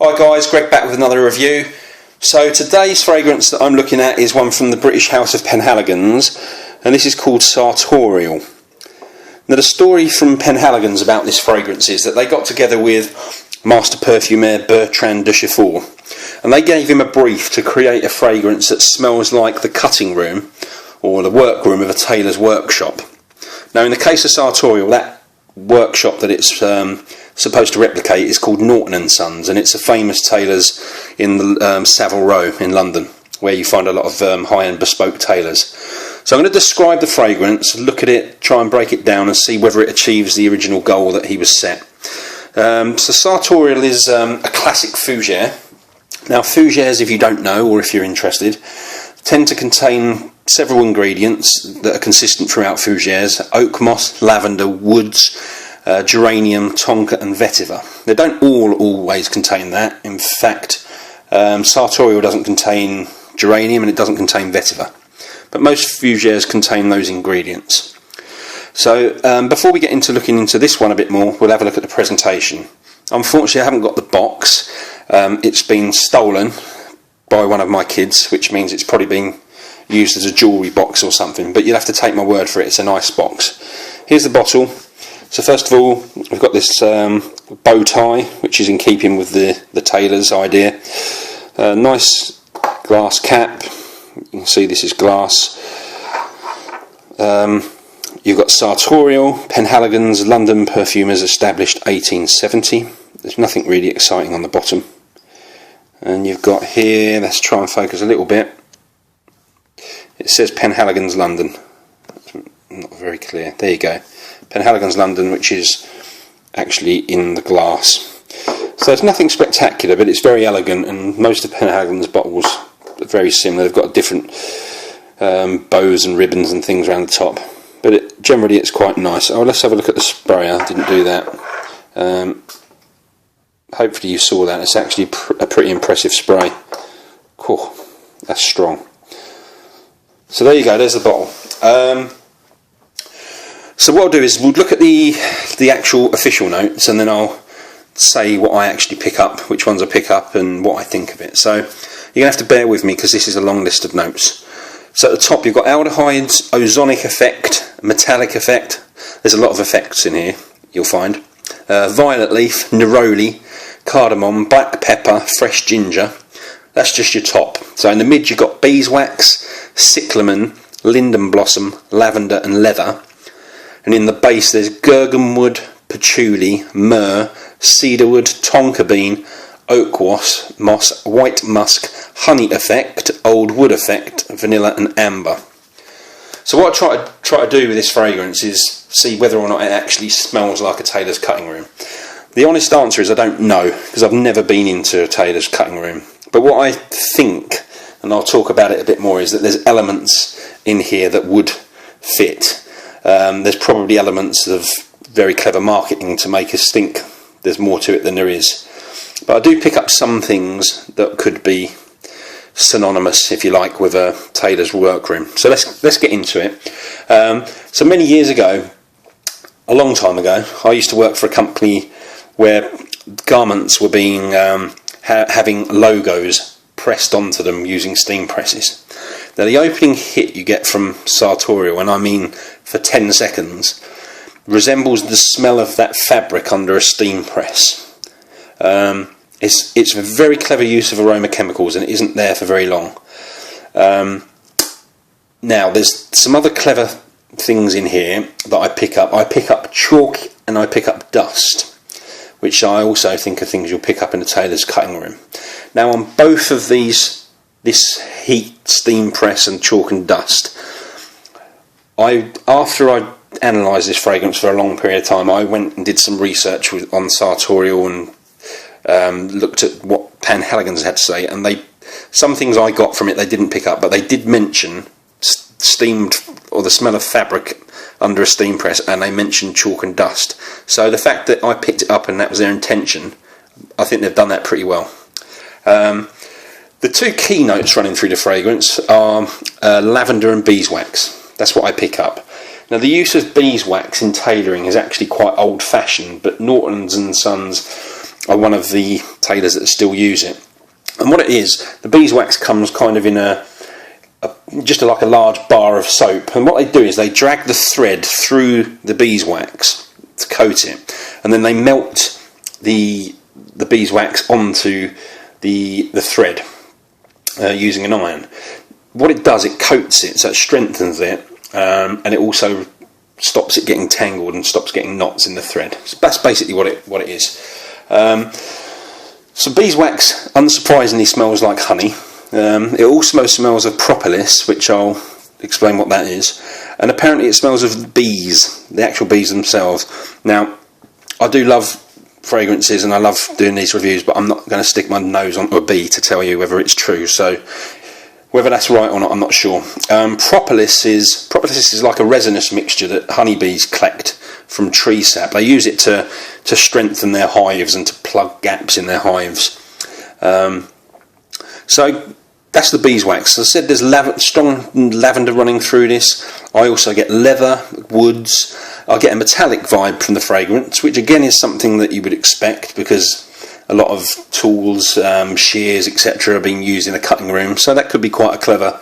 Hi guys, Greg back with another review. So today's fragrance that I'm looking at is one from the British house of Penhaligons, and this is called Sartorial. Now the story from Penhaligons about this fragrance is that they got together with master perfumer Bertrand de Cheffour, and they gave him a brief to create a fragrance that smells like the cutting room or the workroom of a tailor's workshop. Now in the case of Sartorial, that workshop that it's supposed to replicate is called Norton & Sons, and it's a famous tailors in the Savile Row in London, where you find a lot of high-end bespoke tailors. So I'm going to describe the fragrance, look at it, try and break it down and see whether it achieves the original goal that he was set. So Sartorial is a classic Fougere. Now Fougeres, if you don't know or if you're interested, tend to contain several ingredients that are consistent throughout Fougeres: oak moss, lavender, woods, geranium, tonka and vetiver. They don't all always contain that. In fact, Sartorial doesn't contain geranium and it doesn't contain vetiver, but most Fougeres contain those ingredients. So before we get into looking into this one a bit more, we'll have a look at the presentation. Unfortunately I haven't got the box. It's been stolen by one of my kids, which means it's probably been used as a jewellery box or something, but you'll have to take my word for it. It's a nice box. Here's the bottle. So first of all, we've got this bow tie, which is in keeping with the tailor's idea. Nice glass cap. You can see this is glass. You've got Sartorial, Penhaligons, London perfumers, established 1870. There's nothing really exciting on the bottom. And you've got here, let's try and focus a little bit. It says Penhaligons, London. That's not very clear. There you go. Penhaligons, London, which is actually in the glass. So it's nothing spectacular, but it's very elegant, and most of Penhaligons bottles are very similar. They've got different bows and ribbons and things around the top, but generally it's quite nice. Oh, let's have a look at the spray. I didn't do that. Hopefully you saw that. It's actually a pretty impressive spray. Cool. That's strong. So there you go, there's the bottle. So what I'll do is we'll look at the actual official notes, and then I'll say what I actually pick up, which ones I pick up and what I think of it. So you're going to have to bear with me because this is a long list of notes. So at the top you've got aldehydes, ozonic effect, metallic effect. There's a lot of effects in here, you'll find. Violet leaf, neroli, cardamom, black pepper, fresh ginger. That's just your top. So in the mid you've got beeswax, cyclamen, linden blossom, lavender and leather. And in the base there's gurgamwood, patchouli, myrrh, cedarwood, tonka bean, oak moss, white musk, honey effect, old wood effect, vanilla and amber. So what I try to do with this fragrance is see whether or not it actually smells like a tailor's cutting room. The honest answer is I don't know, because I've never been into a tailor's cutting room. But what I think, and I'll talk about it a bit more, is that there's elements in here that would fit. There's probably elements of very clever marketing to make us think there's more to it than there is. But I do pick up some things that could be synonymous, if you like, with a tailor's workroom. So let's get into it. So many years ago, a long time ago, I used to work for a company where garments were being having logos pressed onto them using steam presses. Now the opening hit you get from Sartorial, and I mean for 10 seconds, resembles the smell of that fabric under a steam press. It's a very clever use of aroma chemicals, and it isn't there for very long. Now there's some other clever things in here that I pick up. I pick up chalk and I pick up dust, which I also think are things you'll pick up in a tailor's cutting room. Now on both of these, this heat, steam press and chalk and dust, after I analysed this fragrance for a long period of time, I went and did some research on Sartorial and looked at what Penhaligons had to say, and some things I got from it they didn't pick up, but they did mention steamed, or the smell of fabric under a steam press, and they mentioned chalk and dust. So the fact that I picked it up and that was their intention, I think they've done that pretty well. The two key notes running through the fragrance are lavender and beeswax. That's what I pick up. Now the use of beeswax in tailoring is actually quite old-fashioned, but Norton & Sons are one of the tailors that still use it. And what it is, the beeswax comes kind of in just like a large bar of soap, and what they do is they drag the thread through the beeswax to coat it, and then they melt the beeswax onto the thread using an iron. What it does, it coats it, so it strengthens it, and it also stops it getting tangled and stops getting knots in the thread. So that's basically what it is. So beeswax, unsurprisingly, smells like honey. It also smells of propolis, which I'll explain what that is, and apparently it smells of bees, the actual bees themselves. Now, I do love fragrances and I love doing these reviews, but I'm not going to stick my nose onto a bee to tell you whether it's true, so whether that's right or not, I'm not sure. Propolis is like a resinous mixture that honeybees collect from tree sap. They use it to strengthen their hives and to plug gaps in their hives. So that's the beeswax. As I said, there's strong lavender running through this. I also get leather, woods. I get a metallic vibe from the fragrance, which again is something that you would expect because a lot of tools, shears, etc. are being used in a cutting room. So that could be quite a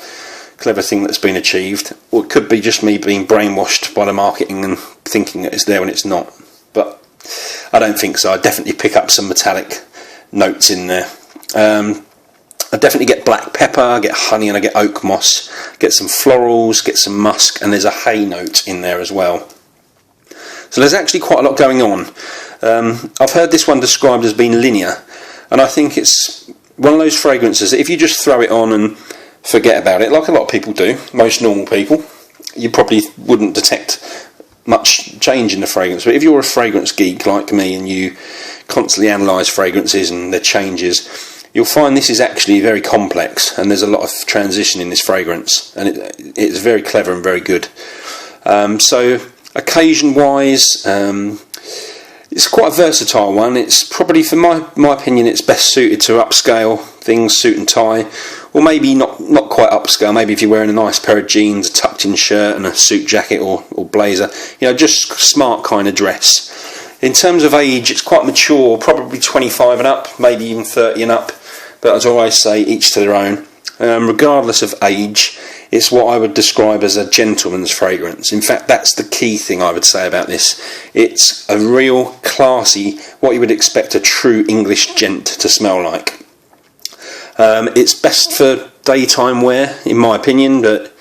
clever thing that's been achieved. Or it could be just me being brainwashed by the marketing and thinking that it's there when it's not. But I don't think so. I definitely pick up some metallic notes in there. I definitely get black pepper, I get honey, and I get oak moss. Get some florals, get some musk, and there's a hay note in there as well. So there's actually quite a lot going on. I've heard this one described as being linear, and I think it's one of those fragrances that if you just throw it on and forget about it, like a lot of people do, most normal people, you probably wouldn't detect much change in the fragrance. But if you're a fragrance geek like me and you constantly analyse fragrances and their changes, you'll find this is actually very complex, and there's a lot of transition in this fragrance, and it's very clever and very good. So occasion-wise, it's quite a versatile one. It's probably, for my opinion, it's best suited to upscale things, suit and tie, or maybe not quite upscale. Maybe if you're wearing a nice pair of jeans, a tucked-in shirt, and a suit jacket or blazer, just smart kind of dress. In terms of age, it's quite mature, probably 25 and up, maybe even 30 and up. But as I always say, each to their own. Regardless of age, it's what I would describe as a gentleman's fragrance. In fact, that's the key thing I would say about this. It's a real classy, what you would expect a true English gent to smell like. It's best for daytime wear, in my opinion, but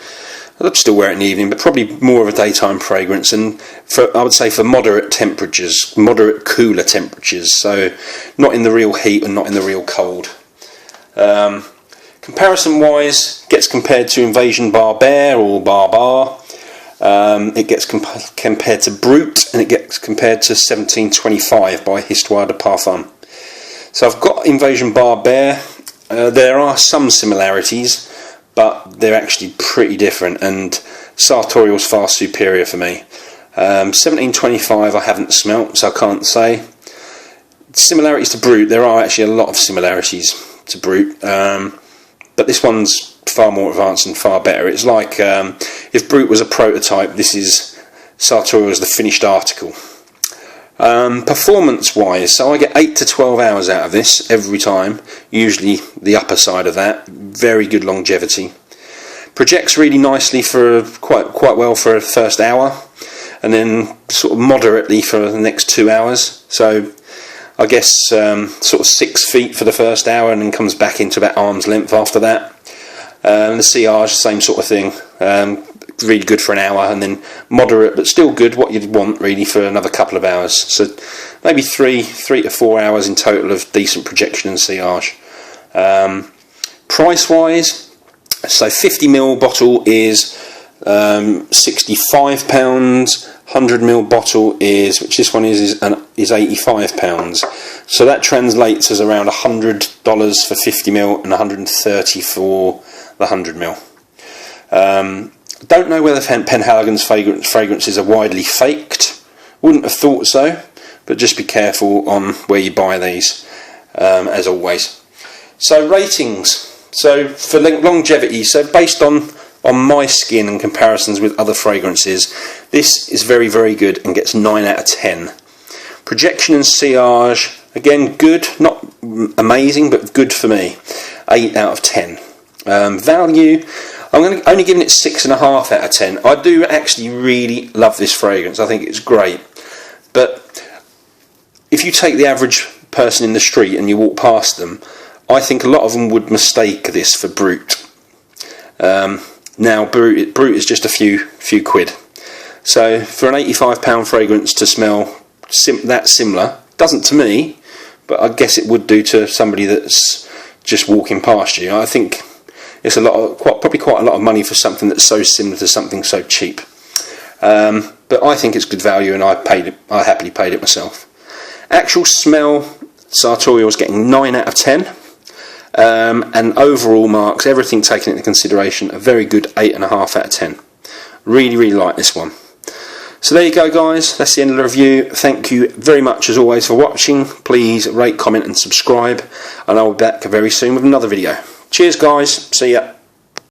I'd still wear it in the evening, but probably more of a daytime fragrance, and I would say for moderate temperatures, moderate cooler temperatures, so not in the real heat and not in the real cold. Comparison wise, gets compared to Invasion Barbare or Barbar, it gets compared to Brut, and it gets compared to 1725 by Histoire de Parfum. So I've got Invasion Barbare. There are some similarities, but they're actually pretty different, and Sartorial's far superior for me. 1725 I haven't smelt, so I can't say. Similarities to Brut, there are actually a lot of similarities to Brut, but this one's far more advanced and far better. It's like if Brut was a prototype, this is Sartorial's the finished article. Performance wise, so I get 8 to 12 hours out of this every time, usually the upper side of that. Very good longevity. Projects really nicely for quite well for a first hour, and then sort of moderately for the next 2 hours. So I guess sort of 6 feet for the first hour, and then comes back into about arm's length after that. And the sillage, same sort of thing. Really good for an hour, and then moderate but still good, what you'd want really for another couple of hours. So maybe 3 to 4 hours in total of decent projection and sillage. Price wise, so 50ml bottle is £65, 100ml bottle is, which this one is £85. So that translates as around $100 for 50ml and $130 for the 100ml. Don't know whether Penhaligon's fragrances are widely faked. Wouldn't have thought so, but just be careful on where you buy these, as always. So ratings. So for longevity, so based on my skin and comparisons with other fragrances, this is very, very good and gets 9 out of 10. Projection and sillage, Again, good, not amazing, but good for me. 8 out of 10. Value, I'm only giving it 6.5 out of 10. I do actually really love this fragrance. I think it's great. But if you take the average person in the street and you walk past them, I think a lot of them would mistake this for Brut. Now, Brut is just a few quid. So for an £85 fragrance to smell that similar, doesn't to me, but I guess it would do to somebody that's just walking past you. I think it's probably quite a lot of money for something that's so similar to something so cheap. But I think it's good value, and I happily paid it myself. Actual smell, Sartorial's getting 9 out of 10. And overall marks, everything taken into consideration, a very good 8.5 out of 10. Really, really like this one. So there you go, guys. That's the end of the review. Thank you very much, as always, for watching. Please rate, comment and subscribe, and I'll be back very soon with another video. Cheers, guys. See ya.